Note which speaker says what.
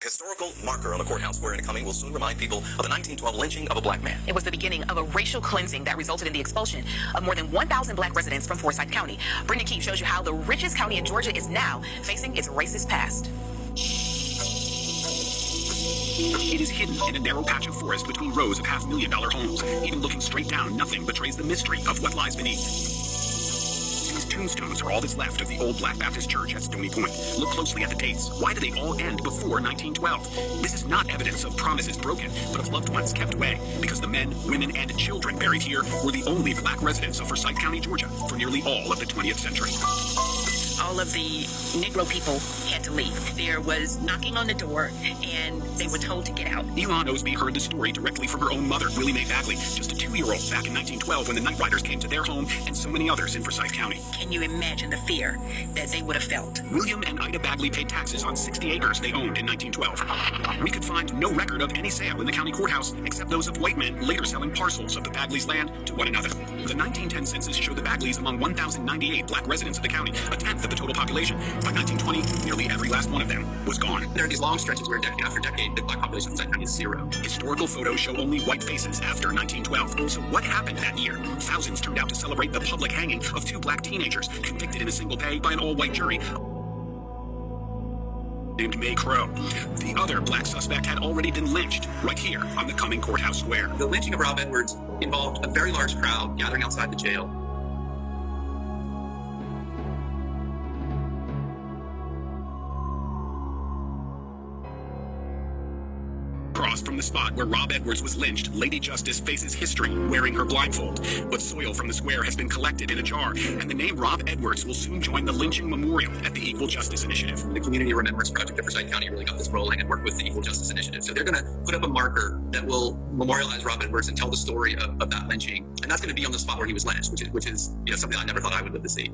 Speaker 1: Historical marker on the courthouse square in Cumming will soon remind people of the 1912 lynching of a black man.
Speaker 2: It was the beginning of a racial cleansing that resulted in the expulsion of more than 1,000 black residents from Forsyth County. Brendan Keefe shows you how the richest county in Georgia is now facing its racist past.
Speaker 3: It is hidden in a narrow patch of forest between rows of $500,000 homes. Even looking straight down, nothing betrays the mystery of what lies beneath. These tombstones are all that's left of the old Black Baptist Church at Stony Point. Look closely at the dates. Why do they all end before 1912? This is not evidence of promises broken, but of loved ones kept away, because the men, women, and children buried here were the only black residents of Forsyth County, Georgia, for nearly all of the 20th century.
Speaker 4: All of the Negro people had to leave. There was knocking on the door, and they were told to get out.
Speaker 3: Elon Osby heard the story directly from her own mother, Willie Mae Bagley, just a 2-year-old back in 1912 when the Night Riders came to their home and so many others in Forsyth County.
Speaker 4: Can you imagine the fear that they would have felt?
Speaker 3: William and Ida Bagley paid taxes on 60 acres they owned in 1912. We could find no record of any sale in the county courthouse except those of white men later selling parcels of the Bagleys' land to one another. The 1910 census showed the Bagleys among 1,098 black residents of the county, a tenth of the total population. By 1920, nearly every last one of them was gone.
Speaker 5: There are these long stretches where decade after decade, the black population in Forsyth County is zero.
Speaker 3: Historical photos show only white faces after 1912. So what happened that year? Thousands turned out to celebrate the public hanging of 2 black teenagers convicted in a single day by an all-white jury named May Crow. The other black suspect had already been lynched right here on the Cumming Courthouse Square.
Speaker 5: The lynching of Rob Edwards involved a very large crowd gathering outside the jail.
Speaker 3: Across from the spot where Rob Edwards was lynched, Lady Justice faces history wearing her blindfold. But soil from the square has been collected in a jar, and the name Rob Edwards will soon join the lynching memorial at the Equal Justice Initiative.
Speaker 5: The Community Remembrance Project of Forsyth County really got this rolling and worked with the Equal Justice Initiative. So they're going to put up a marker that will memorialize Rob Edwards and tell the story of that lynching. And that's going to be on the spot where he was lynched, which is something I never thought I would live to see.